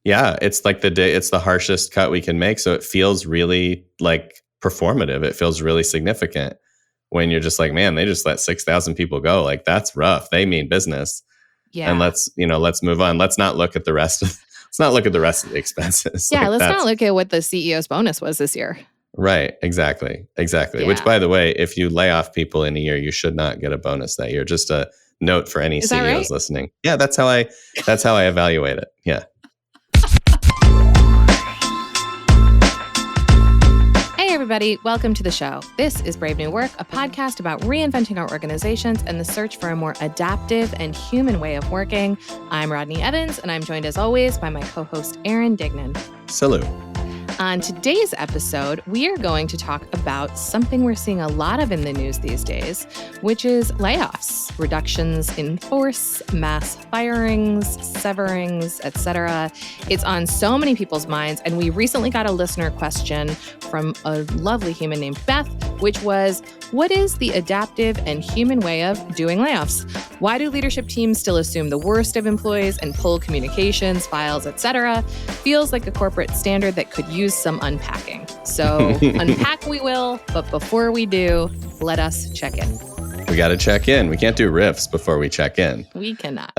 Yeah, it's like it's the harshest cut we can make. So it feels really like performative. It feels really significant when you're just like, man, they just let 6,000 people go. Like, that's rough. They mean business. Yeah. And let's move on. Let's not look at the rest of the expenses. Yeah, Like, let's not look at what the CEO's bonus was this year. Right. Exactly. Yeah. Which, by the way, if you lay off people in a year, you should not get a bonus that year. Just a note for any Is that CEOs right? listening. Yeah, that's how I evaluate it. Yeah. Hey, everybody. Welcome to the show. This is Brave New Work, a podcast about reinventing our organizations and the search for a more adaptive and human way of working. I'm Rodney Evans, and I'm joined as always by my co-host, Aaron Dignan. Salute. On today's episode, we are going to talk about something we're seeing a lot of in the news these days, which is layoffs, reductions in force, mass firings, severings, etc. It's on so many people's minds, and we recently got a listener question from a lovely human named Beth, which was, what is the adaptive and human way of doing layoffs? Why do leadership teams still assume the worst of employees and pull communications, files, etc.? Feels like a corporate standard that could use some unpacking. So unpack we will, but before we do, let us check in. We got to check in. We can't do riffs before we check in. We cannot.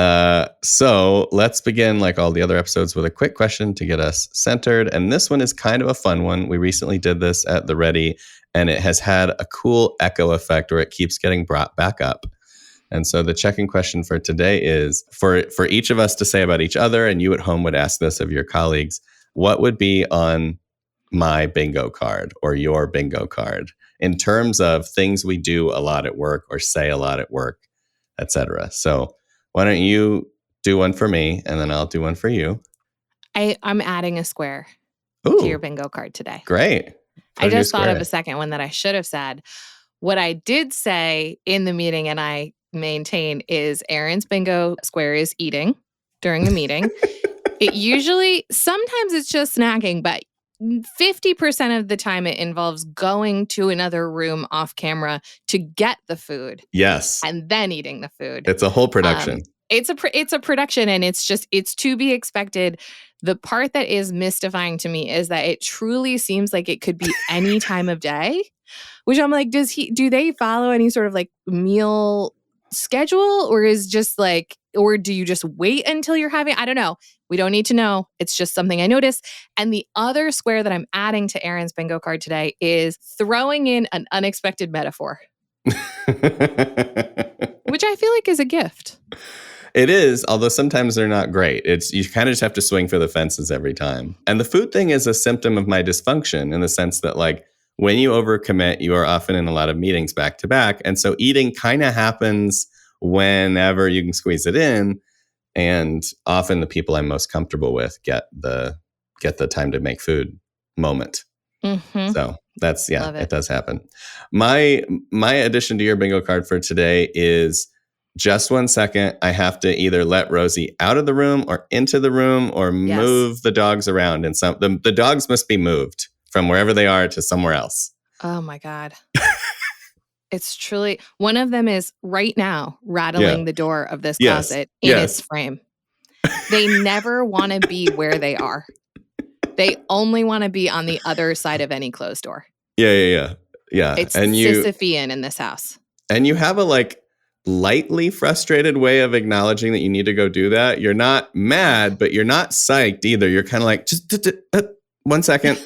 So let's begin, like all the other episodes, with a quick question to get us centered. And this one is kind of a fun one. We recently did this at the Ready, and it has had a cool echo effect where it keeps getting brought back up. And so the check-in question for today is for each of us to say about each other, and you at home would ask this of your colleagues, what would be on my bingo card or your bingo card in terms of things we do a lot at work or say a lot at work, etc. So why don't you do one for me and then I'll do one for you. I'm adding a square to your bingo card today. Great. I just thought of a second one that I should have said. What I did say in the meeting, and I maintain, is Aaron's bingo square is eating during the meeting. It usually, sometimes it's just snacking, but 50% of the time it involves going to another room off camera to get the food. Yes. And then eating the food. It's a whole production. It's a production, and it's to be expected. The part that is mystifying to me is that it truly seems like it could be any time of day, which I'm like, do they follow any sort of like meal schedule, or or do you just wait until you're having, I don't know. We don't need to know. It's just something I noticed. And the other square that I'm adding to Aaron's bingo card today is throwing in an unexpected metaphor, which I feel like is a gift. It is, although sometimes they're not great. You kind of just have to swing for the fences every time. And the food thing is a symptom of my dysfunction in the sense that, like, when you overcommit, you are often in a lot of meetings back to back. And so eating kind of happens whenever you can squeeze it in. And often the people I'm most comfortable with get the time to make food moment. Mm-hmm. So that's, it does happen. My addition to your bingo card for today is just 1 second. I have to either let Rosie out of the room or into the room or move the dogs around. And the dogs must be moved from wherever they are to somewhere else. Oh my God. It's truly, one of them is right now rattling the door of this closet in its frame. They never want to be where they are. They only want to be on the other side of any closed door. Yeah. It's Sisyphean in this house. And you have a lightly frustrated way of acknowledging that you need to go do that. You're not mad, but you're not psyched either. You're kind of like, just 1 second.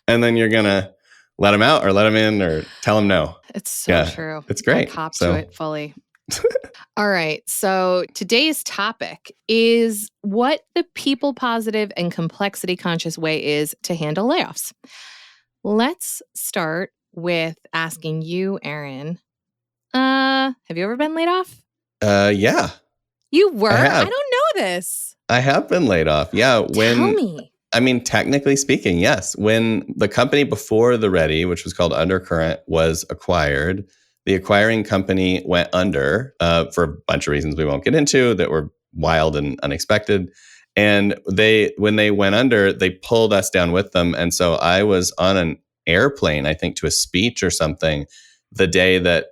And then you're going to let them out or let them in or tell them no. It's so true. It's great. I cop to it fully. All right. So today's topic is what the people positive and complexity conscious way is to handle layoffs. Let's start with asking you, Aaron, have you ever been laid off? Yeah. You were? I don't know this. I have been laid off. Yeah. Tell me. I mean, technically speaking, yes. When the company before the Ready, which was called Undercurrent, was acquired, the acquiring company went under for a bunch of reasons we won't get into that were wild and unexpected. And when they went under, they pulled us down with them. And so I was on an airplane, I think, to a speech or something the day that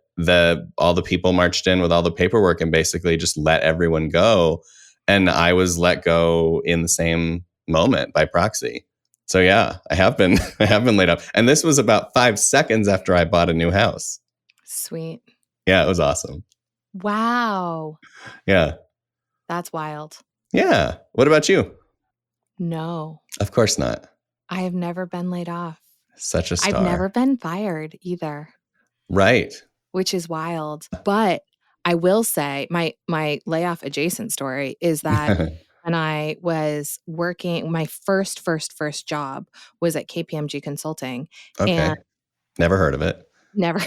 all the people marched in with all the paperwork and basically just let everyone go. And I was let go in the same moment by proxy. So yeah, I have been I have been laid off. And this was about 5 seconds after I bought a new house. Sweet. Yeah, it was awesome. Wow. Yeah. That's wild. Yeah. What about you? No, Of course not. I have never been laid off. Such a I've never star. been fired either, Right. which is wild. But I will say my layoff adjacent story is that when I was working, my first job was at KPMG Consulting, Okay. and Never heard of it. never,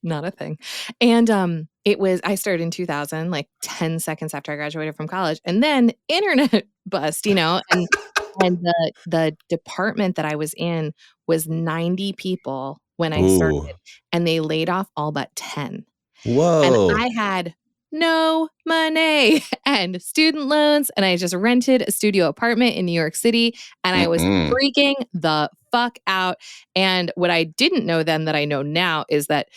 not a thing. And it was, I started in 2000, like 10 seconds after I graduated from college, and then internet bust, and the department that I was in was 90 people when I started, Ooh. and they laid off all but 10. And Whoa. I had no money and student loans, and I just rented a studio apartment in New York City, and I was Mm-mm. freaking the fuck out. And what I didn't know then that I know now is that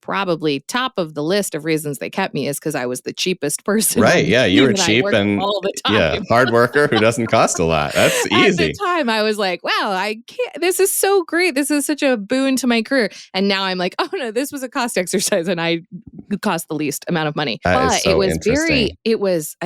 probably top of the list of reasons they kept me is because I was the cheapest person on Right. the Yeah. You team, were and I cheap worked and all the yeah, time. hard worker who doesn't cost a lot. That's At the easy. time, I was like, wow, I can't, this is so great. This is such a boon to my career. And now I'm like, oh no, this was a cost exercise and I cost the least amount of money. That is But so it was interesting. it was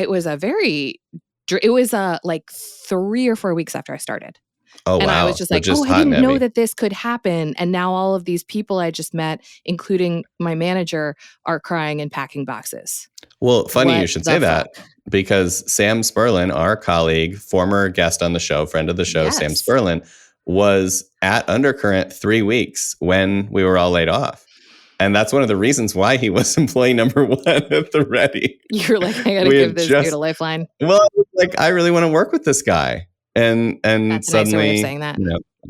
like 3 or 4 weeks after I started. Oh, And I wow. was just So like, just oh, I hot and didn't know heavy. that this could happen. And now all of these people I just met, including my manager, are crying and packing boxes. Well, funny you What should the say that fuck? because Sam Sperlin, our colleague, former guest on the show, friend of the show, Sam Yes. Sperlin, was at Undercurrent 3 weeks when we were all laid off. And that's one of the reasons why he was employee number 1 at the Ready. You're like, I gotta We give had this dude a lifeline. well, like I really want to work with this guy. And That's a nicer way of suddenly, saying that.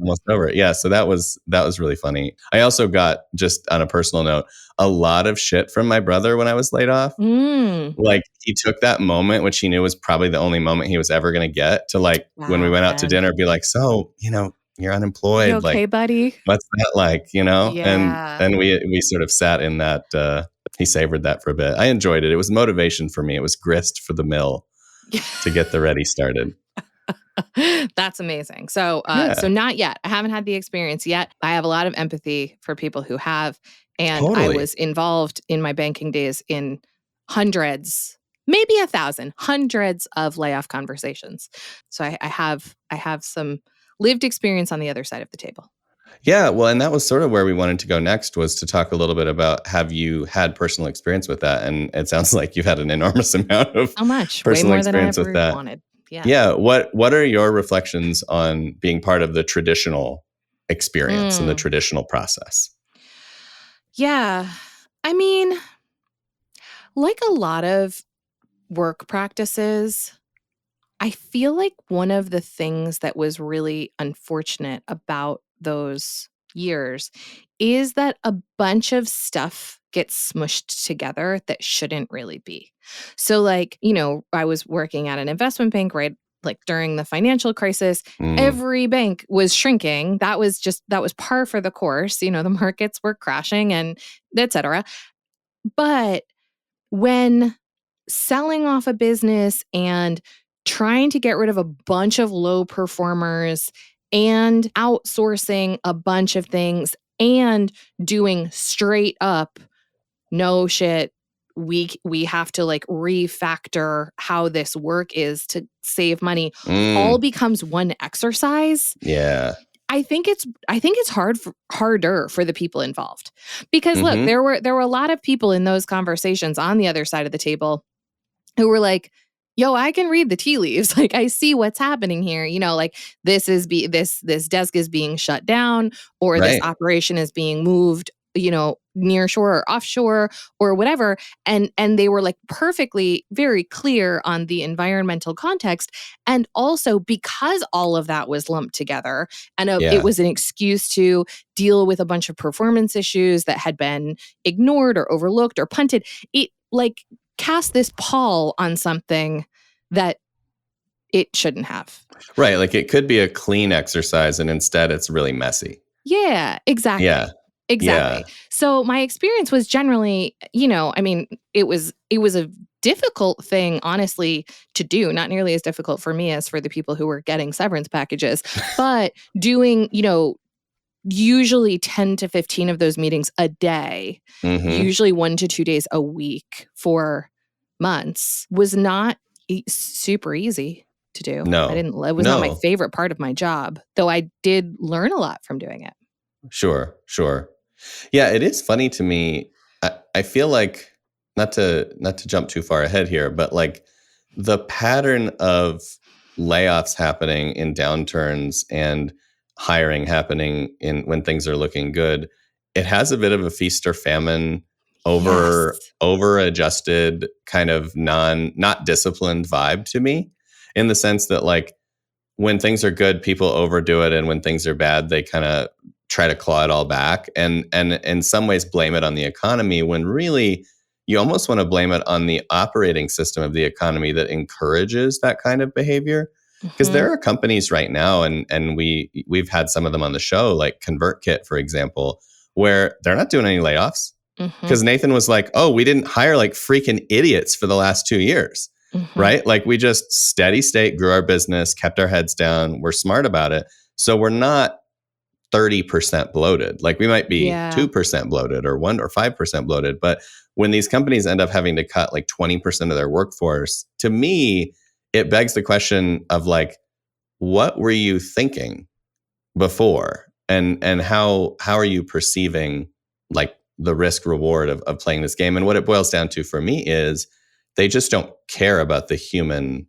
almost over it. Yeah, so that was really funny. I also got, just on a personal note, a lot of shit from my brother when I was laid off. Like he took that moment, which he knew was probably the only moment he was ever going to get, to like when we Wow, went out to Ben. dinner, be like, so you're unemployed. You okay, Like, buddy? what's that like? Yeah. And we sort of sat in that. He savored that for a bit. I enjoyed it. It was motivation for me. It was grist for the mill to get the Ready started. That's amazing. So, Yeah. so not yet. I haven't had the experience yet. I have a lot of empathy for people who have, and I Totally. was involved in my banking days in hundreds, maybe 1,000, hundreds of layoff conversations. So I have some lived experience on the other side of the table. Yeah, well, and that was sort of where we wanted to go next, was to talk a little bit about, have you had personal experience with that? And it sounds like you've had an enormous amount of So much, personal way more than I experience with ever that. wanted. Yeah. Yeah. What are your reflections on being part of the traditional experience and the traditional process? Yeah. I mean, like a lot of work practices, I feel like one of the things that was really unfortunate about those years is that a bunch of stuff gets smushed together that shouldn't really be. So like, I was working at an investment bank, right? Like during the financial crisis, every bank was shrinking. That was par for the course. The markets were crashing and et cetera. But when selling off a business and trying to get rid of a bunch of low performers and outsourcing a bunch of things and doing straight up, no shit, we have to like refactor how this work is to save money, all becomes one exercise. Yeah. I think it's harder for the people involved, because look, there were a lot of people in those conversations on the other side of the table who were like, yo, I can read the tea leaves. Like, I see what's happening here. Like this desk is being shut down, or this operation is being moved, near shore or offshore or whatever. And they were like perfectly very clear on the environmental context. And also because all of that was lumped together and it was an excuse to deal with a bunch of performance issues that had been ignored or overlooked or punted, it like cast this pall on something that it shouldn't have. Right. Like it could be a clean exercise and instead it's really messy. Yeah, exactly. Yeah. Exactly. Yeah. So my experience was generally, I mean, it was a difficult thing, honestly, to do. Not nearly as difficult for me as for the people who were getting severance packages, but doing, usually 10 to 15 of those meetings a day, Mm-hmm. usually 1 to 2 days a week for months was not super easy to do. No. It was not my No. favorite part of my job, though I did learn a lot from doing it. Sure. Yeah, it is funny to me. I feel like not to jump too far ahead here, but like the pattern of layoffs happening in downturns and hiring happening in when things are looking good, it has a bit of a feast or famine Yes. over adjusted kind of not disciplined vibe to me, in the sense that like when things are good, people overdo it, and when things are bad, they kind of try to claw it all back, and in some ways blame it on the economy, when really you almost want to blame it on the operating system of the economy that encourages that kind of behavior. Because Mhm. there are companies right now, and we've had some of them on the show, like ConvertKit, for example, where they're not doing any layoffs Mhm. because Nathan was like, "Oh, we didn't hire like freaking idiots for the last 2 years." Mhm. Right? Like we just steady state grew our business, kept our heads down. We're smart about it. So we're not 30% bloated. Like we might be Yeah. 2% bloated or 1 or 5% bloated. But when these companies end up having to cut like 20% of their workforce, to me, it begs the question of like, what were you thinking before? And how are you perceiving like the risk reward of playing this game? And what it boils down to for me is they just don't care about the human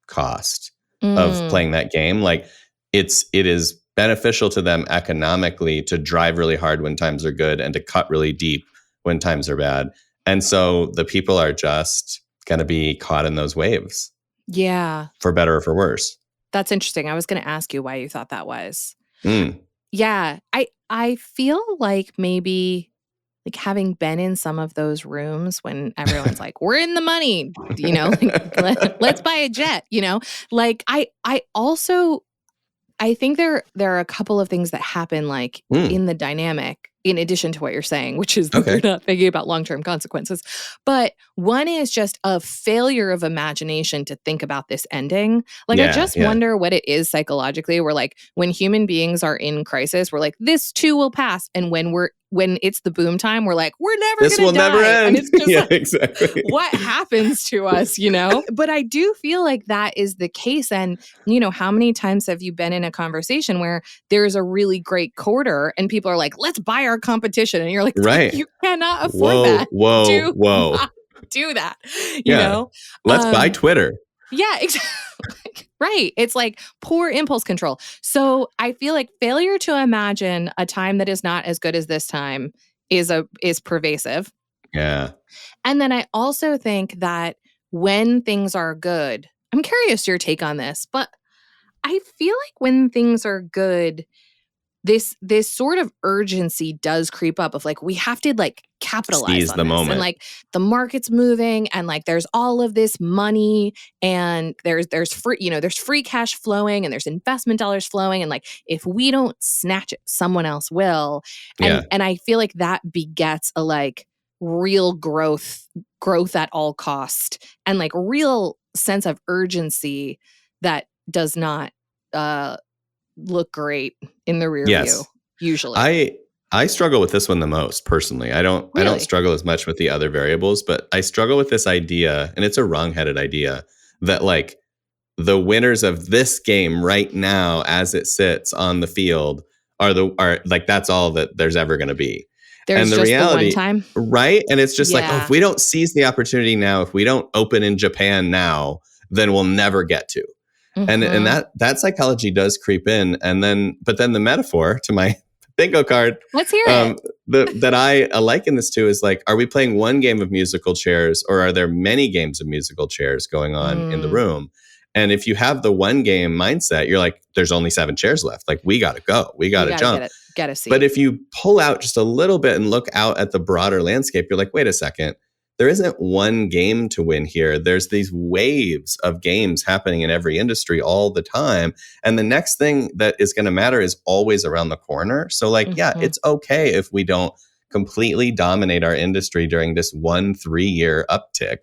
cost of Mm. playing that game. Like it is beneficial to them economically to drive really hard when times are good and to cut really deep when times are bad. And so the people are just going to be caught in those waves, Yeah. for better or for worse. That's interesting. I was going to ask you why you thought that was. Mm. Yeah. I feel like maybe like having been in some of those rooms when everyone's like, we're in the money, like, let's buy a jet, like I also, I think there are a couple of things that happen like Mm. in the dynamic in addition to what you're saying, which is that Okay. they're not thinking about long-term consequences. But one is just a failure of imagination to think about this ending. Like I just wonder what it is psychologically. We're like, when human beings are in crisis, we're like, this too will pass. And when it's the boom time, we're like, we're never This gonna will die. never end. And it's just Yeah, like, exactly. what happens to us, But I do feel like that is the case. And, how many times have you been in a conversation where there's a really great quarter and people are like, let's buy our competition. And you're like, Right. you cannot afford that. Whoa. Not do that, Yeah. Let's buy Twitter. Yeah, exactly. Right. It's like poor impulse control. So I feel like failure to imagine a time that is not as good as this time is pervasive. Yeah. And then I also think that when things are good, I'm curious your take on this, but I feel like when things are good, this sort of urgency does creep up of like, we have to like capitalize Seize on the this. moment. And like the market's moving and like there's all of this money and there's free, there's free cash flowing and there's investment dollars flowing. And like, if we don't snatch it, someone else will. And I feel like that begets a like real growth at all cost and like real sense of urgency that does not look great in the rear view usually. I struggle with this one the most personally. I don't struggle as much with the other variables, but I struggle with this idea, and it's a wrong-headed idea, that like the winners of this game right now as it sits on the field are like that's all that there's ever going to be. There's and the just reality, the one time. Right? And it's just like, oh, if we don't seize the opportunity now, if we don't open in Japan now, then we'll never get to. Mm-hmm. And that psychology does creep in, but then the metaphor to my bingo card. Let's hear it. That I liken this to is like, are we playing one game of musical chairs, or are there many games of musical chairs going on in the room? And if you have the one game mindset, you're like, there's only 7 chairs left. Like we got to go, we got to jump. Get a seat. But if you pull out just a little bit and look out at the broader landscape, you're like, wait a second. there isn't one game to win here. There's these waves of games happening in every industry all the time. And the next thing that is going to matter is always around the corner. So like, yeah, it's okay if we don't completely dominate our industry during this 1-3 year uptick,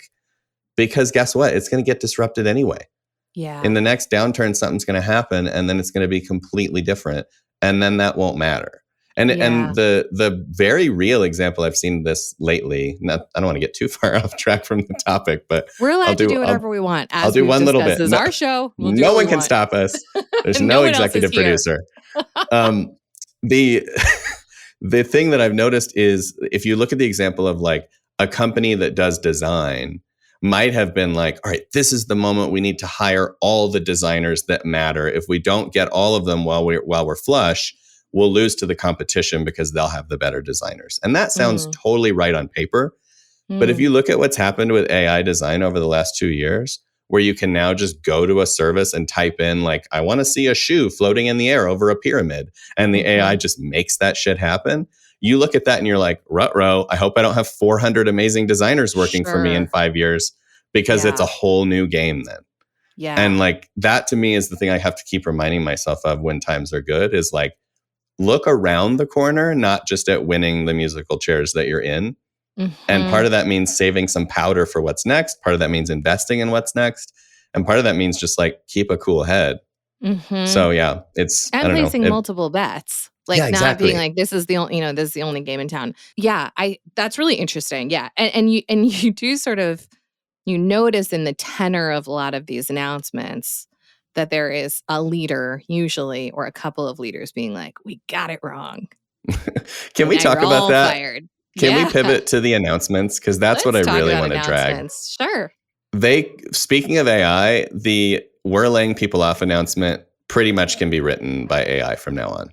because guess what? It's going to get disrupted anyway. Yeah. In the next downturn, something's going to happen and then it's going to be completely different. And then that won't matter. And the very real example I've seen this lately, I don't want to get too far off track from the topic, but we're allowed to do whatever we want. I'll do one little bit. This is our show. No one can stop us. There's no executive producer. The thing that I've noticed is if you look at the example of like a company that does design might have been like, all right, this is the moment we need to hire all the designers that matter. If we don't get all of them while we're flush, we'll lose to the competition because they'll have the better designers. And that sounds totally right on paper. But if you look at what's happened with AI design over the last 2 years, where you can now just go to a service and type in like, I want to see a shoe floating in the air over a pyramid. And the AI just makes that shit happen. You look at that and you're like, ruh-roh, I hope I don't have 400 amazing designers working for me in 5 years, because it's a whole new game then. Yeah. And like that to me is the thing I have to keep reminding myself of when times are good, is like, look around the corner, not just at winning the musical chairs that you're in. And part of that means saving some powder for what's next. Part of that means investing in what's next. And part of that means just like keep a cool head. So yeah, it's and placing multiple bets. Like not being like, this is the only, this is the only game in town. Yeah, that's really interesting. Yeah. And you do sort of, you notice in the tenor of a lot of these announcements that there is a leader usually, or a couple of leaders being like, we got it wrong. Can we talk about that? Fired. Can we pivot to the announcements? Because that's what I really want to drag. Sure. Speaking of AI, the we're laying people off announcement pretty much can be written by AI from now on.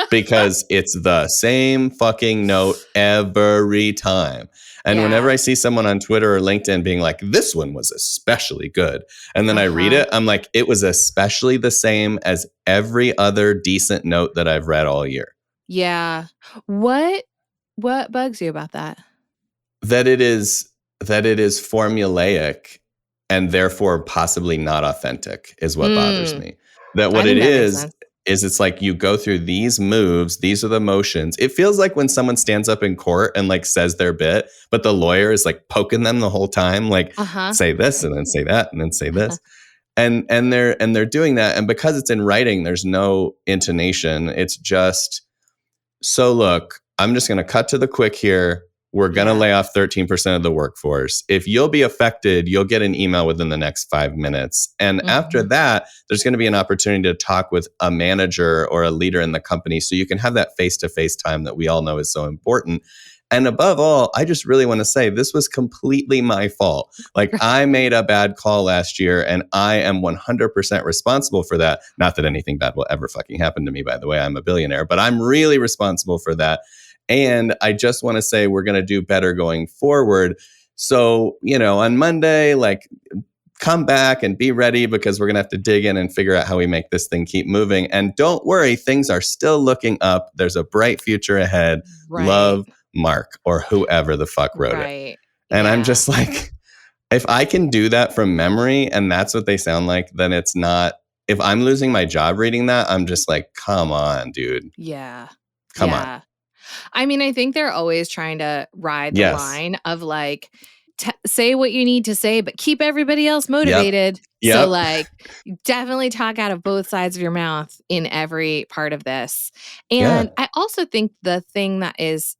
Because it's the same fucking note every time. And whenever I see someone on Twitter or LinkedIn being like, this one was especially good, and then I read it, I'm like, it was especially the same as every other decent note that I've read all year. Yeah. What bugs you about that? That it is formulaic and therefore possibly not authentic is what bothers me. That what it is it's like you go through these moves, these are the motions. It feels like when someone stands up in court and like says their bit, but the lawyer is like poking them the whole time, like say this and then say that and then say this. And they're doing that. And because it's in writing, there's no intonation. It's just, so look, I'm just going to cut to the quick here. We're going to lay off 13% of the workforce. If you'll be affected, you'll get an email within the next 5 minutes. And after that, there's going to be an opportunity to talk with a manager or a leader in the company so you can have that face-to-face time that we all know is so important. And above all, I just really want to say this was completely my fault. Like I made a bad call last year and I am 100% responsible for that. Not that anything bad will ever fucking happen to me, by the way, I'm a billionaire, but I'm really responsible for that. And I just want to say we're going to do better going forward. So, on Monday, like come back and be ready because we're going to have to dig in and figure out how we make this thing keep moving. And don't worry, things are still looking up. There's a bright future ahead. Right. Love, Mark, or whoever the fuck wrote it. And I'm just like, if I can do that from memory and that's what they sound like, then it's not, if I'm losing my job reading that, I'm just like, come on, dude. Yeah. Come on. I mean, I think they're always trying to ride the line of like, say what you need to say, but keep everybody else motivated. Yep. So like, definitely talk out of both sides of your mouth in every part of this. And I also think the thing that is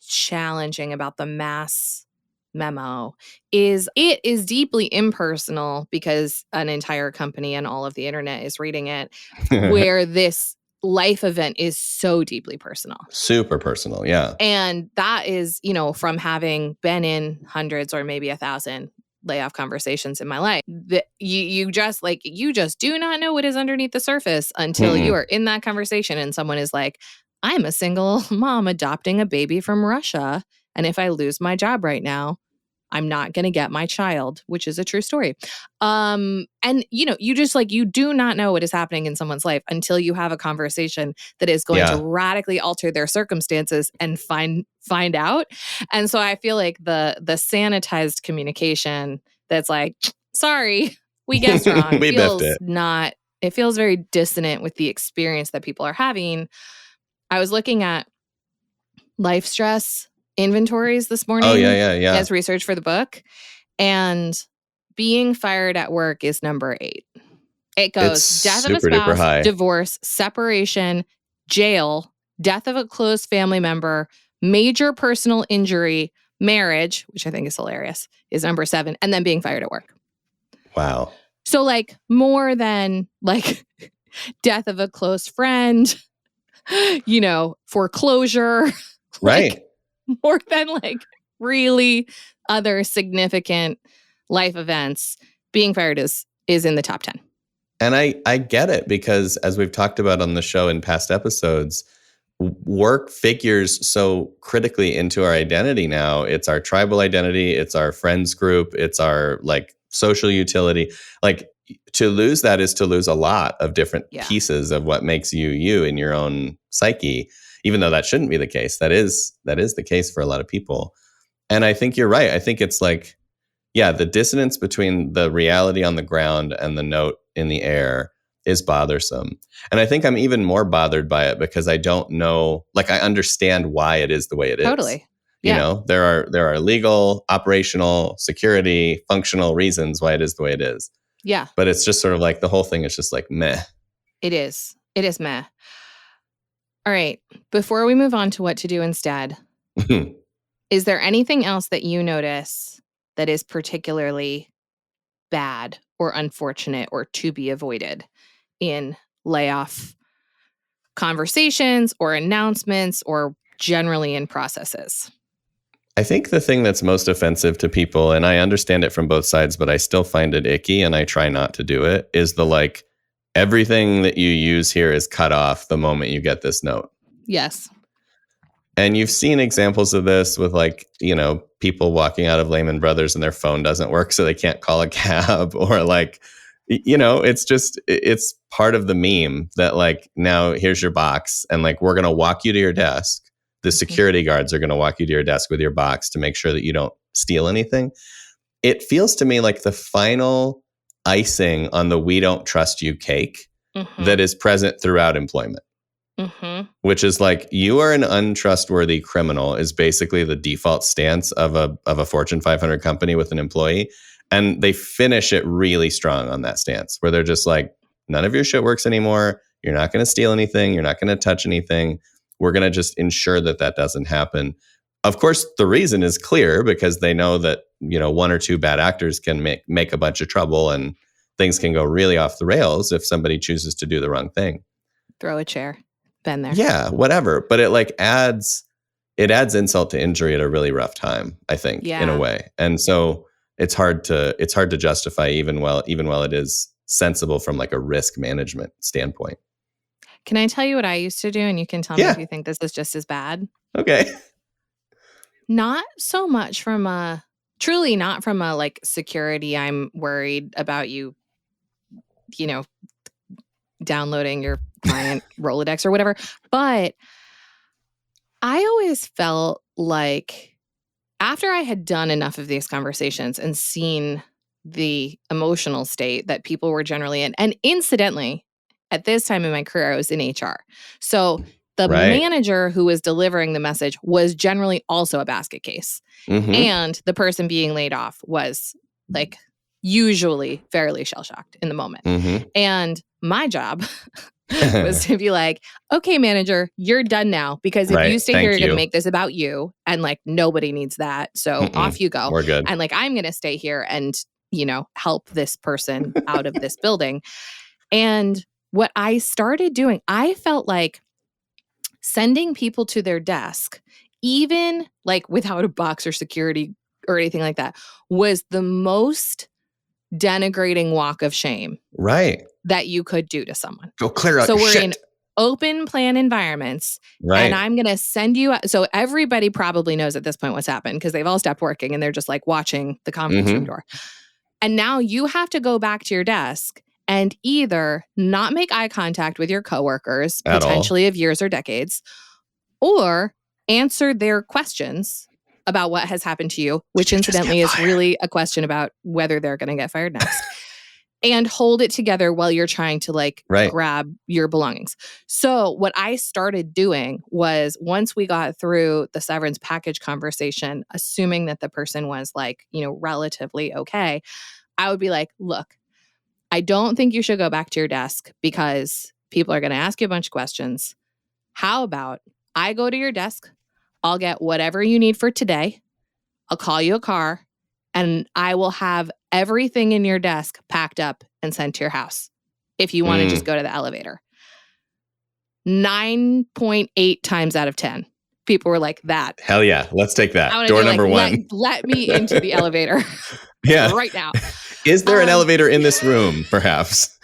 challenging about the mass memo is it is deeply impersonal because an entire company and all of the internet is reading it, where this life event is so deeply personal. Super personal, yeah. And that is, from having been in hundreds or maybe 1,000 layoff conversations in my life, that you just do not know what is underneath the surface until you are in that conversation and someone is like, I'm a single mom adopting a baby from Russia, and if I lose my job right now, I'm not going to get my child, which is a true story. And you just you do not know what is happening in someone's life until you have a conversation that is going to radically alter their circumstances and find out. And so I feel like the sanitized communication that's like, sorry, we guessed wrong. We biffed it. It feels very dissonant with the experience that people are having. I was looking at life stress inventories this morning as research for the book. And being fired at work is number 8. It goes death of a spouse, divorce, separation, jail, death of a close family member, major personal injury, marriage, which I think is hilarious, is number 7, and then being fired at work. Wow. So more than death of a close friend, foreclosure. Right. More than really other significant life events, being fired is in the top 10. And I get it, because as we've talked about on the show in past episodes, work figures so critically into our identity now. It's our tribal identity, it's our friends group, it's our social utility. To lose that is to lose a lot of different pieces of what makes you in your own psyche, even though that shouldn't be the case. That is the case for a lot of people. And I think you're right. I think it's the dissonance between the reality on the ground and the note in the air is bothersome. And I think I'm even more bothered by it because I don't know, I understand why it is the way it is. Totally. There are legal, operational, security, functional reasons why it is the way it is. Yeah. But it's just sort of the whole thing is just meh. It is. It is meh. All right. Before we move on to what to do instead, is there anything else that you notice that is particularly bad or unfortunate or to be avoided in layoff conversations or announcements or generally in processes? I think the thing that's most offensive to people, and I understand it from both sides, but I still find it icky and I try not to do it, is the everything that you use here is cut off the moment you get this note. Yes. And you've seen examples of this with people walking out of Lehman Brothers and their phone doesn't work, so they can't call a cab, or it's part of the meme that now here's your box and we're going to walk you to your desk. The security guards are going to walk you to your desk with your box to make sure that you don't steal anything. It feels to me like the final icing on the "we don't trust you" cake that is present throughout employment. Which is you are an untrustworthy criminal is basically the default stance of a Fortune 500 company with an employee. And they finish it really strong on that stance where they're just none of your shit works anymore. You're not going to steal anything. You're not going to touch anything. We're going to just ensure that doesn't happen. Of course, the reason is clear because they know that, one or two bad actors can make a bunch of trouble and things can go really off the rails if somebody chooses to do the wrong thing. Throw a chair. Been there. Yeah, whatever. But it adds insult to injury at a really rough time, I think, in a way. And so it's hard to justify even while it is sensible from a risk management standpoint. Can I tell you what I used to do? And you can tell me if you think this is just as bad. Okay. Not so much from truly not from a security. I'm worried about you, downloading your client Rolodex or whatever. But I always felt after I had done enough of these conversations and seen the emotional state that people were generally in, and incidentally, at this time in my career, I was in HR. So the manager who was delivering the message was generally also a basket case. And the person being laid off was usually fairly shell-shocked in the moment. And my job was to be okay, manager, you're done now. Because if you stay here, you're going to make this about you. And nobody needs that. So off you go. We're good. And I'm going to stay here and, help this person out of this building. And what I started doing, I felt sending people to their desk, even without a box or security or anything like that, was the most denigrating walk of shame. Right. That you could do to someone. Go clear out your shit. open plan environments. Right. And I'm going to send you. So everybody probably knows at this point what's happened because they've all stopped working and they're just like watching the conference room door. And now you have to go back to your desk and either not make eye contact with your coworkers, At potentially of years or decades, or answer their questions about what has happened to you, which incidentally is really a question about whether they're going to get fired next. And hold it together while you're trying to like grab your belongings. So what I started doing was once we got through the severance package conversation, assuming that the person was like, you know, relatively okay, I would be like, look, I don't think you should go back to your desk because people are going to ask you a bunch of questions. How about I go to your desk, I'll get whatever you need for today, I'll call you a car, and I will have everything in your desk packed up and sent to your house if you want to just go to the elevator. 9.8 times out of 10, people were like, that. Hell yeah. Let's take that. Door number one. Let me into the elevator right now. Is there an elevator in this room, perhaps?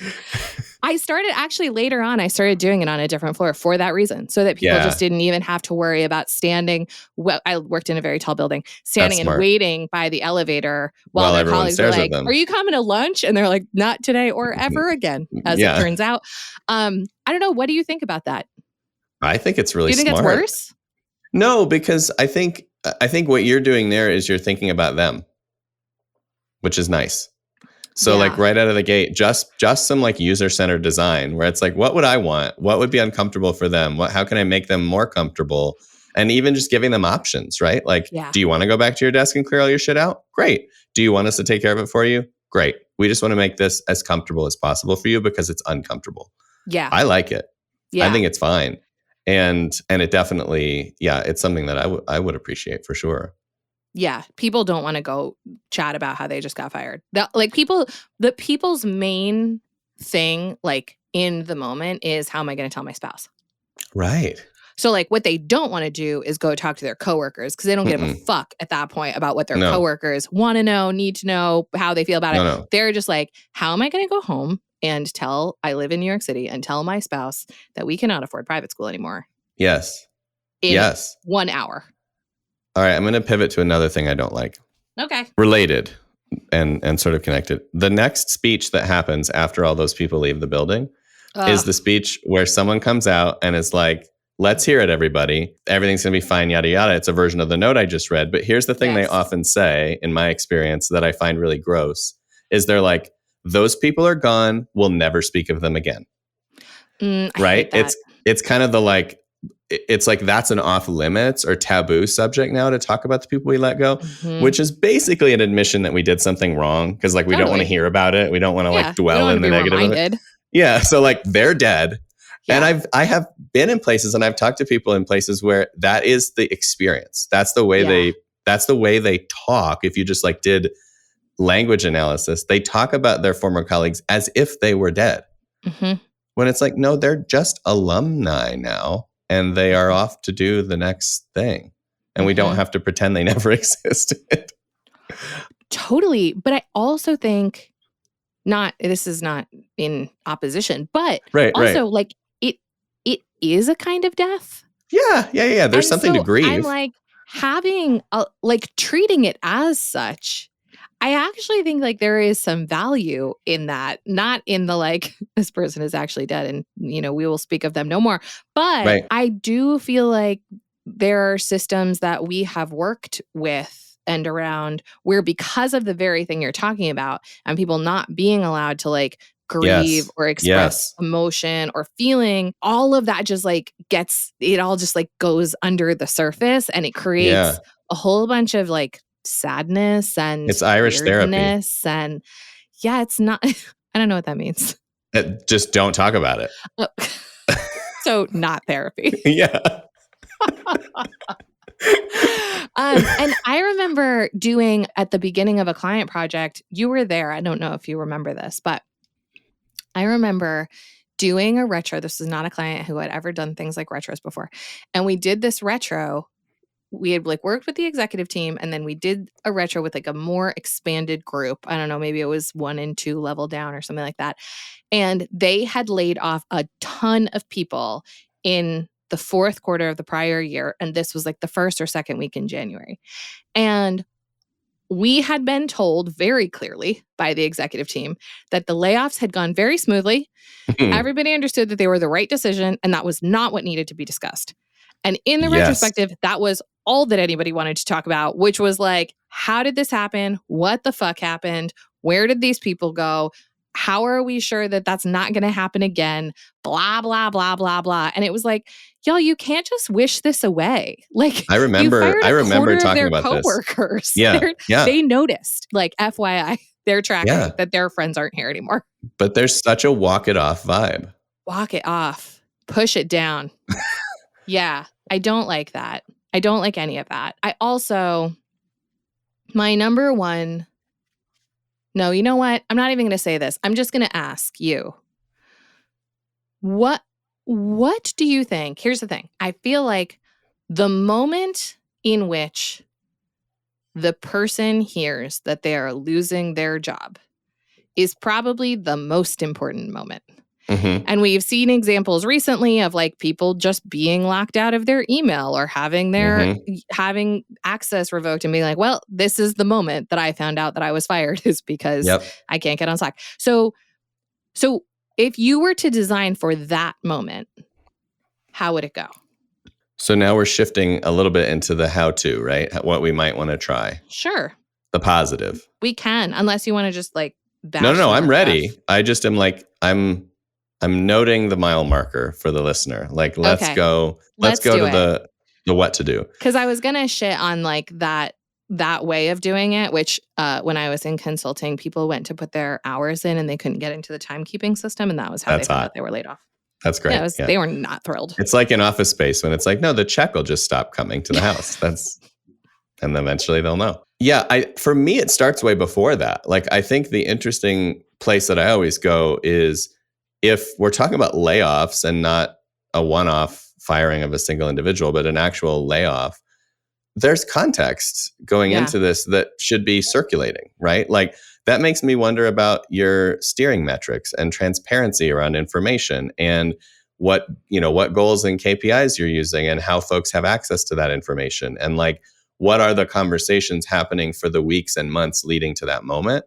I started actually later on, I started doing it on a different floor for that reason, so that people just didn't even have to worry about standing. Well, I worked in a very tall building, standing and waiting by the elevator while their colleagues were like, are you coming to lunch? And they're like, not today or ever again, as it turns out. I don't know. What do you think about that? I think it's really smart. Do you think it's worse? No, because I think what you're doing there is you're thinking about them, which is nice. So like right out of the gate, just some like user-centered design where it's like, what would I want? What would be uncomfortable for them? How can I make them more comfortable? And even just giving them options, right? Like, do you want to go back to your desk and clear all your shit out? Great. Do you want us to take care of it for you? Great. We just want to make this as comfortable as possible for you because it's uncomfortable. Yeah. I like it. Yeah. I think it's fine. And it definitely, it's something that I would appreciate for sure. Yeah, people don't want to go chat about how they just got fired. People's main thing, like in the moment, is how am I going to tell my spouse? Right. So like what they don't want to do is go talk to their coworkers because they don't give a fuck at that point about what their coworkers want to know, need to know, how they feel about it. No. They're just like, how am I going to go home and tell I live in New York City and tell my spouse that we cannot afford private school anymore? Yes. In 1 hour. All right, I'm going to pivot to another thing I don't like. Okay. Related and sort of connected. The next speech that happens after all those people leave the building is the speech where someone comes out and is like, let's hear it, everybody. Everything's going to be fine, yada, yada. It's a version of the note I just read. But here's the thing they often say, in my experience, that I find really gross, is they're like, those people are gone. We'll never speak of them again. Right? It's kind of the like, it's like that's an off limits or taboo subject now to talk about the people we let go, which is basically an admission that we did something wrong because like we don't want to hear about it. We don't want to like dwell in the negative of it. Yeah. So like they're dead. Yeah. And I have been in places and I've talked to people in places where that is the experience. That's the way they talk. If you just like did language analysis, they talk about their former colleagues as if they were dead. When it's like, no, they're just alumni now. And they are off to do the next thing. And we don't have to pretend they never existed. Totally. But I also think this is not in opposition, but like it is a kind of death. Yeah. There's something to grieve. I'm like treating it as such. I actually think like there is some value in that, not in the like, this person is actually dead and, you know, we will speak of them no more. But I do feel like there are systems that we have worked with and around where because of the very thing you're talking about and people not being allowed to like grieve or express emotion or feeling, all of that just like it all just like goes under the surface and it creates a whole bunch of like sadness and it's Irish therapy and it's not I don't know what that means. Just don't talk about it. So not therapy. And I remember doing at the beginning of a client project, you were there. I don't know if you remember this, but I remember doing a retro. This was not a client who had ever done things like retros before. And we did this retro we had like worked with the executive team, and then we did a retro with like a more expanded group. I don't know, maybe it was 1 and 2 level down or something like that. And they had laid off a ton of people in the fourth quarter of the prior year. And this was like the first or second week in January. And we had been told very clearly by the executive team that the layoffs had gone very smoothly. Everybody understood that they were the right decision, and that was not what needed to be discussed. And in the retrospective, that was all that anybody wanted to talk about, which was like, how did this happen? What the fuck happened? Where did these people go? How are we sure that that's not going to happen again? Blah, blah, blah, blah, blah. And it was like, y'all, you can't just wish this away. Like, I remember talking about coworkers. This. Yeah. They noticed, like, FYI, they're tracking that their friends aren't here anymore. But there's such a walk it off vibe. Walk it off. Push it down. Yeah. I don't like that. I don't like any of that. I also, my number one, no, you know what? I'm not even going to say this. I'm just going to ask you, what do you think? Here's the thing. I feel like the moment in which the person hears that they are losing their job is probably the most important moment. Mm-hmm. And we've seen examples recently of like people just being locked out of their email or having their having access revoked and being like, well, this is the moment that I found out that I was fired is because I can't get on Slack. So if you were to design for that moment, how would it go? So now we're shifting a little bit into the how-to, right? What we might want to try. Sure. The positive. We can, unless you want to just like bash No, I'm ready. I just am like, I'm noting the mile marker for the listener. Like, let's go to the what to do. Because I was gonna shit on like that way of doing it, which when I was in consulting, people went to put their hours in and they couldn't get into the timekeeping system, and that was how they found out they were laid off. That's great. Yeah, they were not thrilled. It's like in Office Space when it's like, no, the check will just stop coming to the house. And eventually they'll know. Yeah, for me, it starts way before that. Like, I think the interesting place that I always go is if we're talking about layoffs and not a one-off firing of a single individual, but an actual layoff, there's context going into this that should be circulating, right? Like, that makes me wonder about your steering metrics and transparency around information and what goals and KPIs you're using and how folks have access to that information. And like, what are the conversations happening for the weeks and months leading to that moment?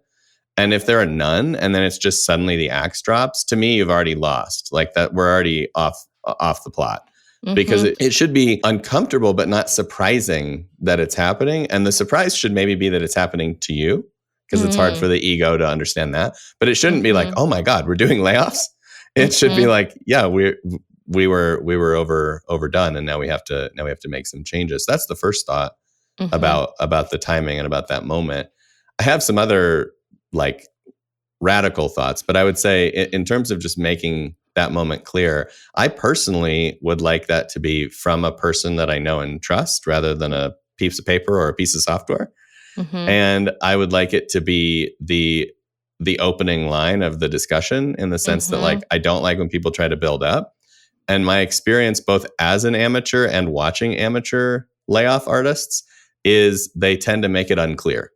And if there are none, and then it's just suddenly the axe drops, to me, you've already lost. Like that, we're already off the plot. Because it should be uncomfortable, but not surprising that it's happening. And the surprise should maybe be that it's happening to you, because it's hard for the ego to understand that. But it shouldn't be like, oh my God, we're doing layoffs. It should be like, yeah, we were overdone, and now we have to make some changes. That's the first thought about the timing and about that moment. I have some other like radical thoughts, but I would say in terms of just making that moment clear, I personally would like that to be from a person that I know and trust rather than a piece of paper or a piece of software. And I would like it to be the opening line of the discussion, in the sense that like, I don't like when people try to build up. And my experience both as an amateur and watching amateur layoff artists is they tend to make make unclear.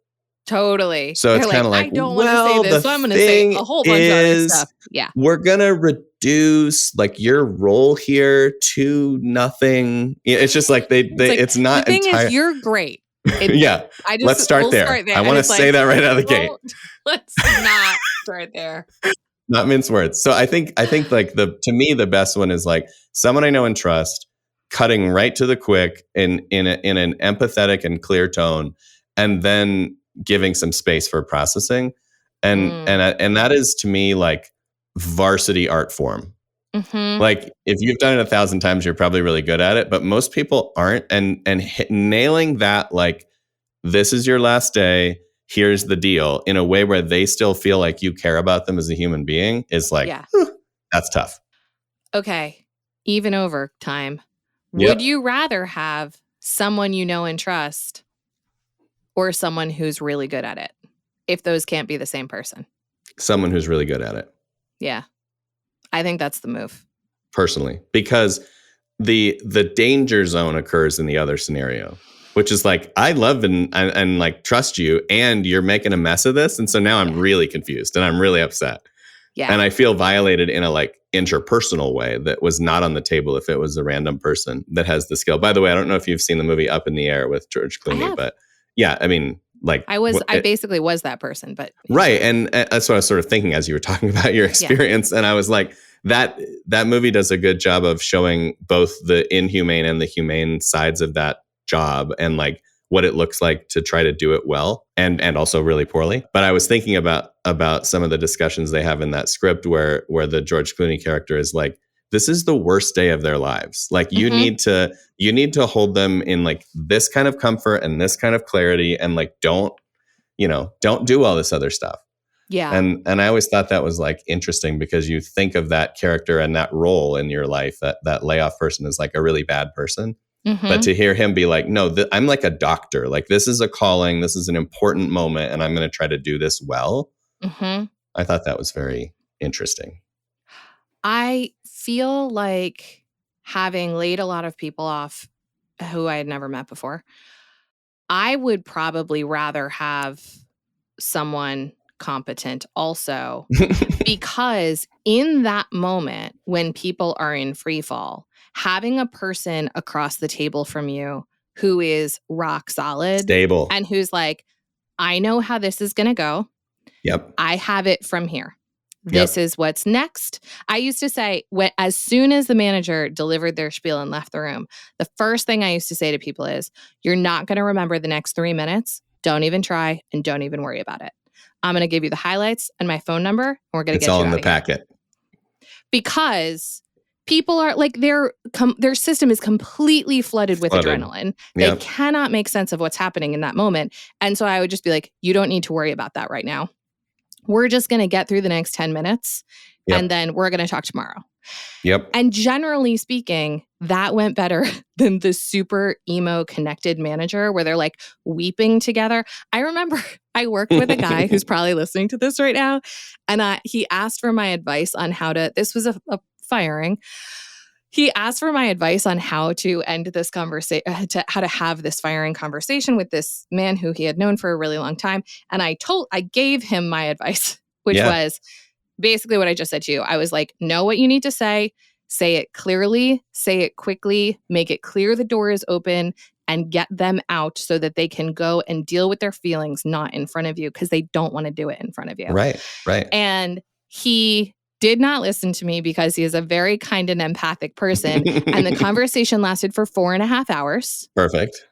Totally. So it's kind of like, I don't want to say this, so I'm going to say a whole bunch of other stuff. Yeah. We're going to reduce like your role here to nothing. It's just like it's not the thing is, you're great. Let's start there. I want to say that right out of the gate. Let's not start there. Not mince words. So I think like to me, the best one is like someone I know and trust, cutting right to the quick in an empathetic and clear tone, and then giving some space for processing. And that is, to me, like varsity art form. Like, if you've done it 1,000 times, you're probably really good at it, but most people aren't. And nailing that, like, this is your last day, here's the deal, in a way where they still feel like you care about them as a human being is like, that's tough. Okay. Even over time. Would you rather have someone you know and trust or someone who's really good at it, if those can't be the same person? Someone who's really good at it. Yeah. I think that's the move. Personally, because the danger zone occurs in the other scenario. which is like, I love and like trust you, and you're making a mess of this. And so now I'm really confused and I'm really upset. Yeah. And I feel violated in a like interpersonal way that was not on the table if it was a random person that has the skill. By the way, I don't know if you've seen the movie Up in the Air with George Clooney, but yeah, I mean, like I basically was that person, but right. And that's what I was sort of thinking as you were talking about your experience. And I was like, that movie does a good job of showing both the inhumane and the humane sides of that job, and like what it looks like to try to do it well and also really poorly. But I was thinking about some of the discussions they have in that script where the George Clooney character is like, this is the worst day of their lives. Like you need to hold them in like this kind of comfort and this kind of clarity, and like don't do all this other stuff. Yeah. And I always thought that was like interesting, because you think of that character and that role in your life, that layoff person is like a really bad person. But to hear him be like, no, I'm like a doctor. Like this is a calling. This is an important moment, and I'm going to try to do this well. I thought that was very interesting. I feel like, having laid a lot of people off who I had never met before, I would probably rather have someone competent also, because in that moment when people are in free fall, having a person across the table from you who is rock solid, stable, and who's like, I know how this is going to go. Yep. I have it from here. This is what's next. I used to say, as soon as the manager delivered their spiel and left the room, the first thing I used to say to people is, you're not going to remember the next 3 minutes. Don't even try, and don't even worry about it. I'm going to give you the highlights and my phone number, and we're going to get you out of here. It's all in the packet. Because people are like, their system is completely flooded with adrenaline. They cannot make sense of what's happening in that moment. And so I would just be like, you don't need to worry about that right now. We're just going to get through the next 10 minutes, and then we're going to talk tomorrow. Yep. And generally speaking, that went better than the super emo connected manager where they're like weeping together. I remember I worked with a guy who's probably listening to this right now, and he asked for my advice on this was a firing. He asked for my advice on how to end this conversation, how to have this firing conversation with this man who he had known for a really long time. And I gave him my advice, which was basically what I just said to you. I was like, know what you need to say it clearly, say it quickly, make it clear the door is open, and get them out so that they can go and deal with their feelings, not in front of you, because they don't want to do it in front of you. Right. And he did not listen to me, because he is a very kind and empathic person. And the conversation lasted for 4.5 hours. Perfect.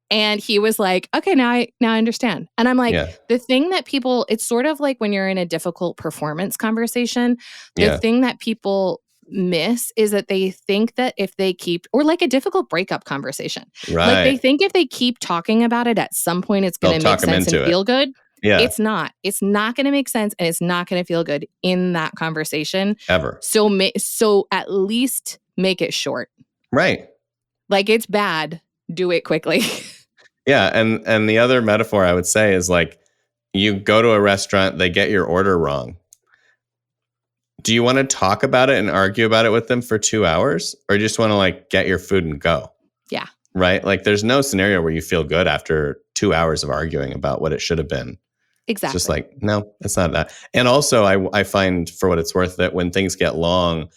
And he was like, okay, now I understand. And I'm like, the thing that people, it's sort of like when you're in a difficult performance conversation, the thing that people miss is that they think that if they keep, or like a difficult breakup conversation, like they think if they keep talking about it, at some point it's going to make sense and feel good. Yeah. It's not going to make sense, and it's not going to feel good in that conversation ever. So at least make it short. Right. Like, it's bad. Do it quickly. Yeah. And the other metaphor I would say is like, you go to a restaurant, they get your order wrong. Do you want to talk about it and argue about it with them for 2 hours, or you just want to like get your food and go? Yeah. Right. Like, there's no scenario where you feel good after 2 hours of arguing about what it should have been. Exactly. It's just like, no, it's not that. And also I find, for what it's worth, that when things get long,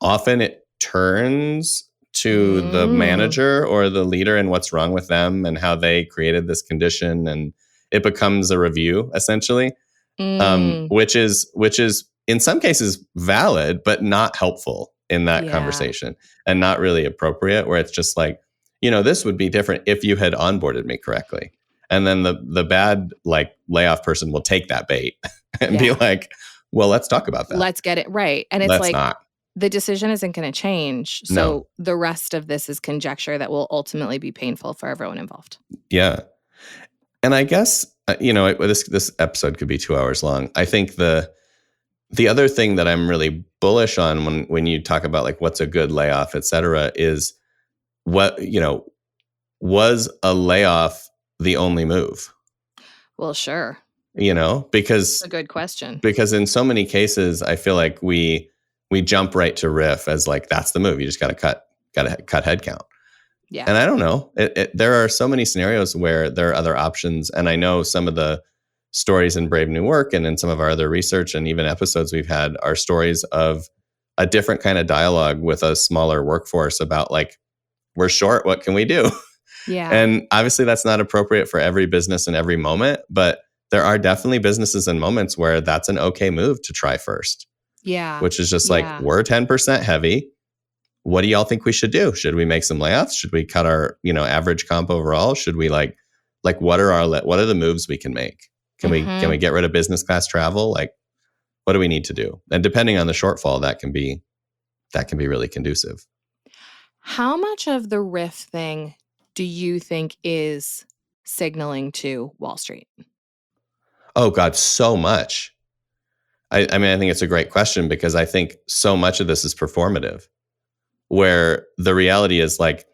often it turns to the manager or the leader and what's wrong with them and how they created this condition. And it becomes a review, essentially, which is in some cases valid, but not helpful in that conversation, and not really appropriate, where it's just like, this would be different if you had onboarded me correctly. And then the bad like layoff person will take that bait and be like, well, let's talk about that. Let's get it right. And it's the decision isn't going to change. So the rest of this is conjecture that will ultimately be painful for everyone involved. Yeah. And I guess, this episode could be 2 hours long. I think the other thing that I'm really bullish on when you talk about like what's a good layoff, et cetera, is was a layoff the only move? Well, sure. Because that's a good question. Because in so many cases, I feel like we jump right to riff as like, that's the move. You just got to cut headcount. Yeah. And I don't know. There are so many scenarios where there are other options. And I know some of the stories in Brave New Work and in some of our other research and even episodes we've had are stories of a different kind of dialogue with a smaller workforce about like, we're short, what can we do? Yeah. And obviously that's not appropriate for every business in every moment, but there are definitely businesses and moments where that's an okay move to try first. Yeah. Which is just like, we're 10% heavy. What do y'all think we should do? Should we make some layoffs? Should we cut our, average comp overall? Should we like what are the moves we can make? Can we get rid of business class travel? Like, what do we need to do? And depending on the shortfall, that can be really conducive. How much of the RIF thing do you think is signaling to Wall Street? Oh God, so much. I think it's a great question because I think so much of this is performative, where the reality is like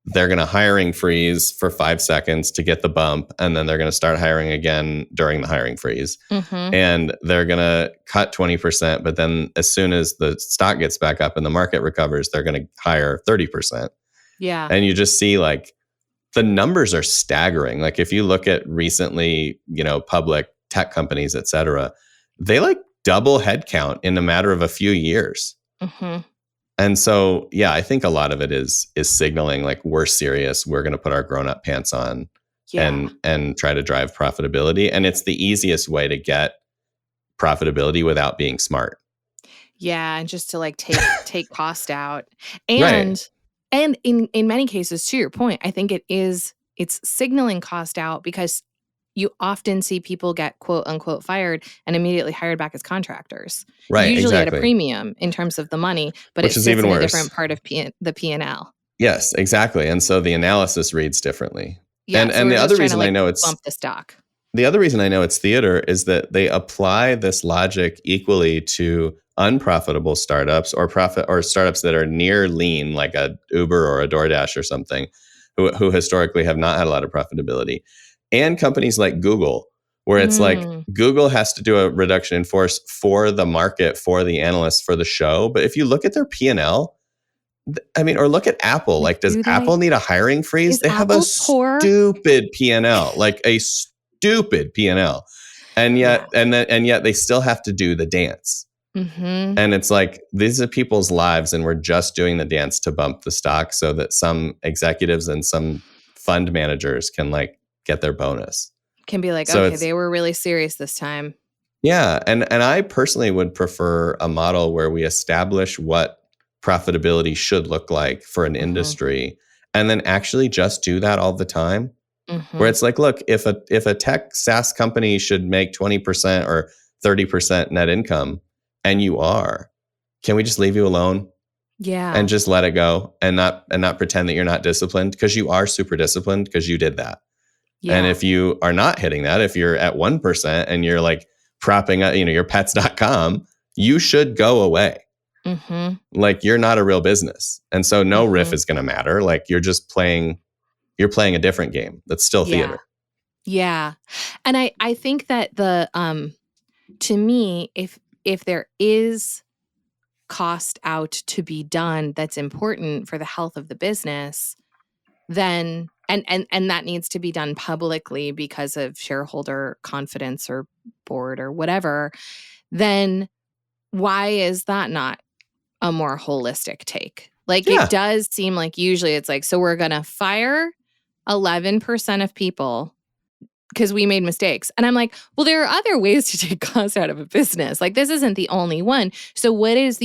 they're going to hiring freeze for 5 seconds to get the bump, and then they're going to start hiring again during the hiring freeze. And they're going to cut 20%, but then as soon as the stock gets back up and the market recovers, they're going to hire 30%. Yeah. And you just see like the numbers are staggering. Like if you look at recently, public tech companies, et cetera, they like double headcount in a matter of a few years. And so, yeah, I think a lot of it is signaling like we're serious. We're going to put our grown-up pants on and try to drive profitability. And it's the easiest way to get profitability without being smart. Yeah, and just to like take cost out. And in many cases, to your point, I think it's signaling cost out because you often see people get quote unquote fired and immediately hired back as contractors. Right, usually exactly. At a premium in terms of the money, but which it is sits even in worse. a different part of the P&L. Yes, exactly. And so the analysis reads differently. Yeah, and the other reason I know it's bump the stock. The other reason I know it's theater is that they apply this logic equally to unprofitable startups or startups that are near lean, like a Uber or a DoorDash or something, who historically have not had a lot of profitability, and companies like Google, where it's like Google has to do a reduction in force for the market, for the analysts, for the show. But if you look at their P&L, or look at Apple. Like, does Apple need a hiring freeze? They have a stupid P&L, like a stupid P&L, and yet they still have to do the dance. And it's like, these are people's lives, and we're just doing the dance to bump the stock so that some executives and some fund managers can like get their bonus. Can be like, okay, they were really serious this time. Yeah, and I personally would prefer a model where we establish what profitability should look like for an industry, and then actually just do that all the time. Where it's like, look, if a tech SaaS company should make 20% or 30% net income, and can we just leave you alone? Yeah. And just let it go and not pretend that you're not disciplined, because you are super disciplined because you did that. Yeah. And if you are not hitting that, if you're at 1% and you're like propping up, your pets.com, you should go away. Like, you're not a real business. And so no RIF is going to matter. Like, you're playing a different game that's still theater. Yeah. And I think that to me, if there is cost out to be done that's important for the health of the business, then and that needs to be done publicly because of shareholder confidence or board or whatever, then why is that not a more holistic take? Like, it does seem like usually it's like, so we're going to fire 11% of people because we made mistakes. And I'm like, well, there are other ways to take costs out of a business. Like, this isn't the only one. So what is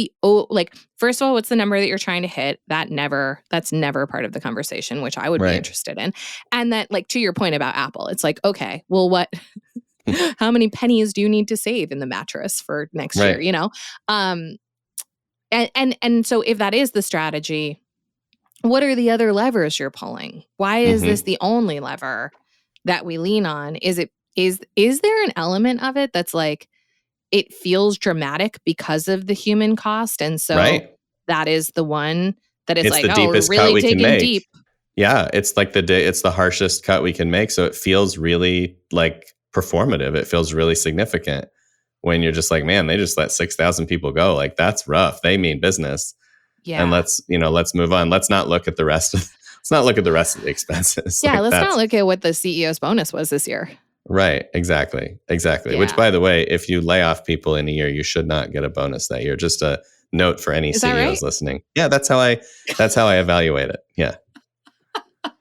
first of all, what's the number that you're trying to hit? That's never part of the conversation, which I would be interested in. And that, like, to your point about Apple, it's like, okay, well, how many pennies do you need to save in the mattress for next year? And so if that is the strategy, what are the other levers you're pulling? Why is this the only lever that we lean on? Is there an element of it that's like, it feels dramatic because of the human cost, and so that is the one that is like, oh, we're really digging deep. Yeah, it's like it's the harshest cut we can make, so it feels really like performative. It feels really significant when you're just like, man, they just let 6,000 people go. Like, that's rough. They mean business. Yeah. And let's move on. Let's not look at the rest of not look at the rest of the expenses. Yeah, Like, let's that's not look at what the CEO's bonus was this year. right. Exactly. Yeah. Which, by the way, if you lay off people in a year, you should not get a bonus that year. Just a note for any Is that CEOs right? listening. Yeah, that's how I evaluate it. Yeah.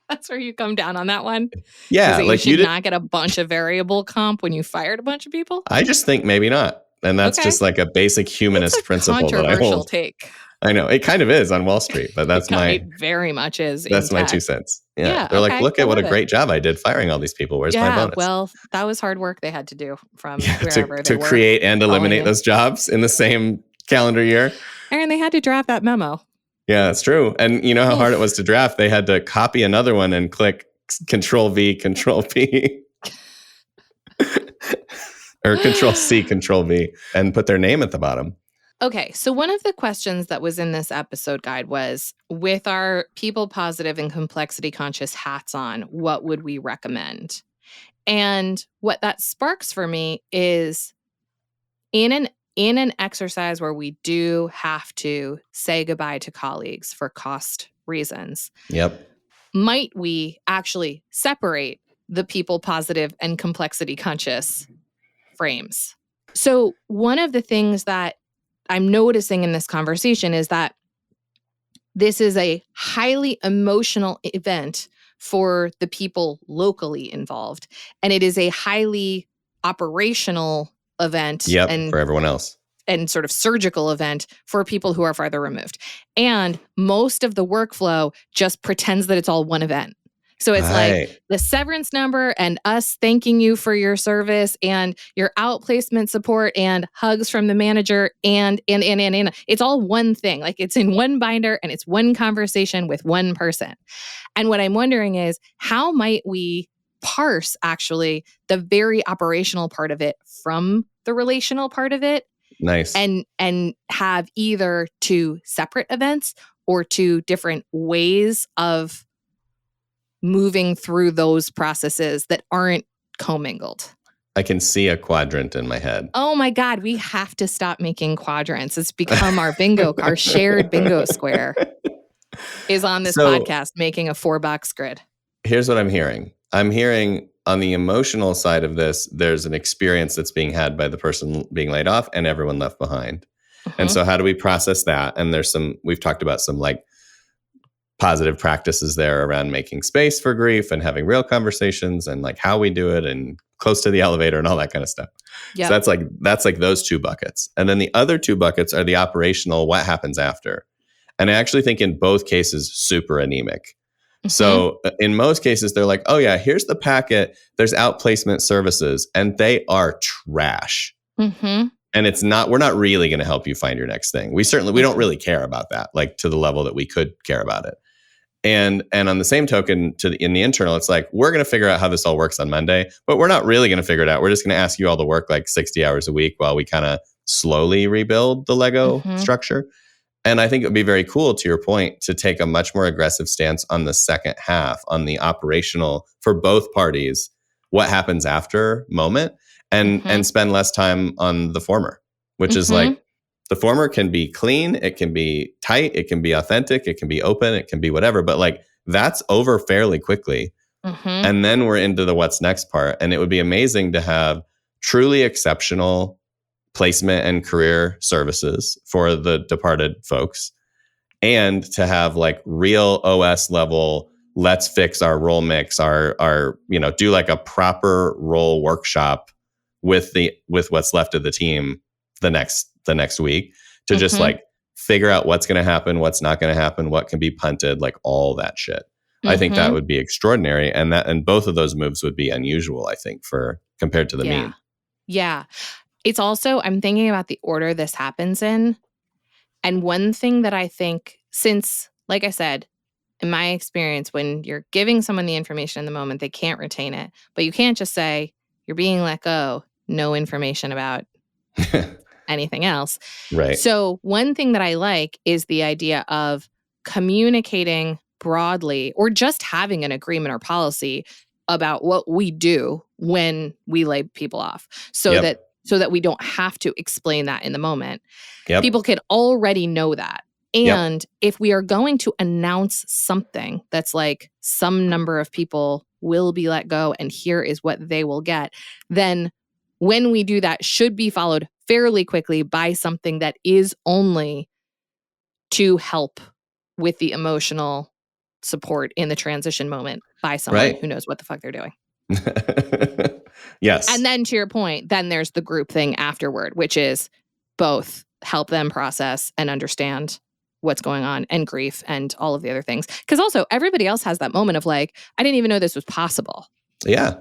That's where you come down on that one. Yeah, Is that like you you should did. not get a bunch of variable comp when you fired a bunch of people. I just think maybe not. And that's Okay. just like a basic humanist It's a principle that I controversial hold. take. I know it kind of is on Wall Street, but that's It very much is. that's in my tech. 2 cents. Yeah. Yeah, They're like, okay, look I at what a love it. great job I did firing all these people. Where's my Yeah, bonus? well, that was hard work they had to do from Yeah, wherever they to were. create and eliminate in. those jobs in the same calendar year. Aaron, they had to draft that memo. Yeah, that's true. And you know how hard it was to draft? They had to copy another one and click Control V, Control P. Or Control C, Control V, and put their name at the bottom. Okay, so one of the questions that was in this episode guide was, with our people positive and complexity conscious hats on, what would we recommend? And what that sparks for me is in an exercise where we do have to say goodbye to colleagues for cost reasons. Yep. Might we actually separate the people positive and complexity conscious frames? So one of the things that I'm noticing in this conversation is that this is a highly emotional event for the people locally involved, and it is a highly operational event For everyone else. and sort of surgical event for people who are farther removed. And most of the workflow just pretends that it's all one event. So it's like the severance number and us thanking you for your service and your outplacement support and hugs from the manager and it's all one thing. Like it's in one binder and it's one conversation with one person. And what I'm wondering is, how might we parse actually the very operational part of it from the relational part of it? Nice. And have either two separate events or two different ways of moving through those processes that aren't commingled. I can see a quadrant in my head. Oh my God, we have to stop making quadrants. It's become our bingo, our shared bingo square is on this podcast making a 4-box grid. Here's what I'm hearing. I'm hearing on the emotional side of this, there's an experience that's being had by the person being laid off and everyone left behind. And so how do we process that? And we've talked about some like positive practices there around making space for grief and having real conversations and like how we do it and close to the elevator and all that kind of stuff. Yep. So that's like those 2 buckets. And then the other 2 buckets are the operational, what happens after. And I actually think in both cases, super anemic. Mm-hmm. So in most cases, they're like, oh yeah, here's the packet. There's outplacement services and they are trash. Mm-hmm. And we're not really going to help you find your next thing. We don't really care about that, like to the level that we could care about it. And on the same token, in the internal, it's like, we're going to figure out how this all works on Monday, but we're not really going to figure it out. We're just going to ask you all to work like 60 hours a week while we kind of slowly rebuild the Lego structure. And I think it would be very cool, to your point, to take a much more aggressive stance on the second half, on the operational for both parties, what happens after moment, and spend less time on the former, which is like, the former can be clean, it can be tight, it can be authentic, it can be open, it can be whatever. But like that's over fairly quickly. And then we're into the what's next part. And it would be amazing to have truly exceptional placement and career services for the departed folks. And to have like real OS level, let's fix our role mix, our do like a proper role workshop with what's left of the team the next week to just like figure out what's going to happen, what's not going to happen, what can be punted, like all that shit. I think that would be extraordinary. And both of those moves would be unusual, I think, compared to the mean. Yeah. It's also, I'm thinking about the order this happens in. And one thing that I think, since, like I said, in my experience, when you're giving someone the information in the moment, they can't retain it. But you can't just say, you're being let go, no information about anything else. Right. So one thing that I like is the idea of communicating broadly or just having an agreement or policy about what we do when we lay people off so that we don't have to explain that in the moment. People can already know that. And if we are going to announce something that's like some number of people will be let go and here is what they will get, then when we do that should be followed fairly quickly by something that is only to help with the emotional support in the transition moment by someone who knows what the fuck they're doing. Yes. And then to your point, then there's the group thing afterward, which is both help them process and understand what's going on and grief and all of the other things. Because also everybody else has that moment of like, I didn't even know this was possible. Yeah.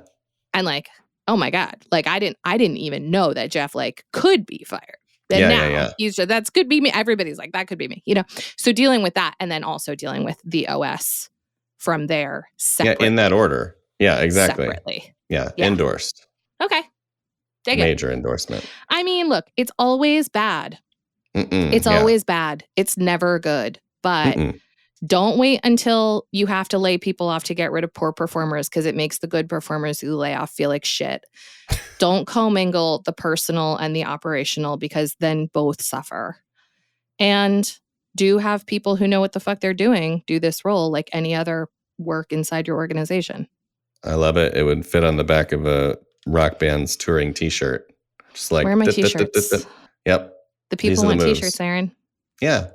And like, oh my God, like I didn't even know that Jeff like could be fired. And he's just, that could be me. Everybody's like, that could be me, you know? So dealing with that and then also dealing with the OS from there separately. Yeah, in that order. Yeah, exactly. Separately. Yeah, endorsed. Okay. Major endorsement. I mean, look, it's always bad. It's always bad. It's never good. But don't wait until you have to lay people off to get rid of poor performers because it makes the good performers who lay off feel like shit. Don't commingle the personal and the operational because then both suffer. And do have people who know what the fuck they're doing do this role like any other work inside your organization. I love it. It would fit on the back of a rock band's touring t-shirt. Just like, where are my t-shirts? Yep. The people want t-shirts, Aaron. Yeah.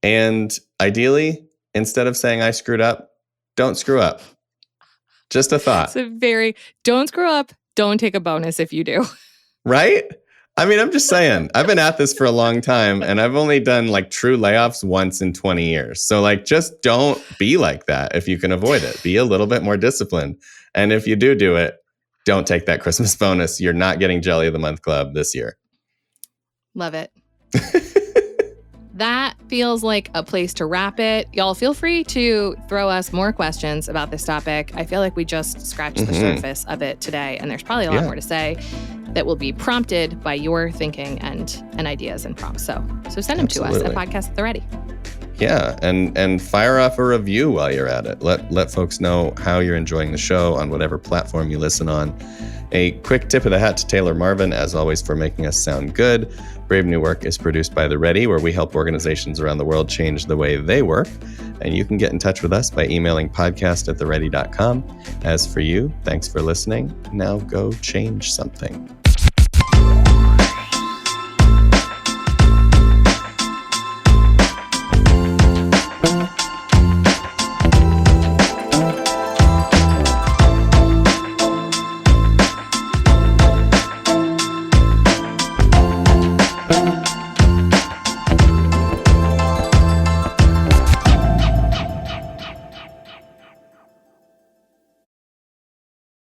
And ideally, instead of saying I screwed up, don't screw up. Just a thought. Don't screw up. Don't take a bonus if you do. Right? I mean, I'm just saying, I've been at this for a long time and I've only done like true layoffs once in 20 years. So like, just don't be like that if you can avoid it. Be a little bit more disciplined. And if you do it, don't take that Christmas bonus. You're not getting Jelly of the Month Club this year. Love it. That feels like a place to wrap it. Y'all feel free to throw us more questions about this topic. I feel like we just scratched the surface of it today, and there's probably a lot more to say that will be prompted by your thinking and ideas and prompts. So send them to us at Podcast at the Ready. Yeah, and fire off a review while you're at it. Let folks know how you're enjoying the show on whatever platform you listen on. A quick tip of the hat to Taylor Marvin, as always, for making us sound good. Brave New Work is produced by The Ready, where we help organizations around the world change the way they work. And you can get in touch with us by emailing podcast@theready.com. As for you, thanks for listening. Now go change something.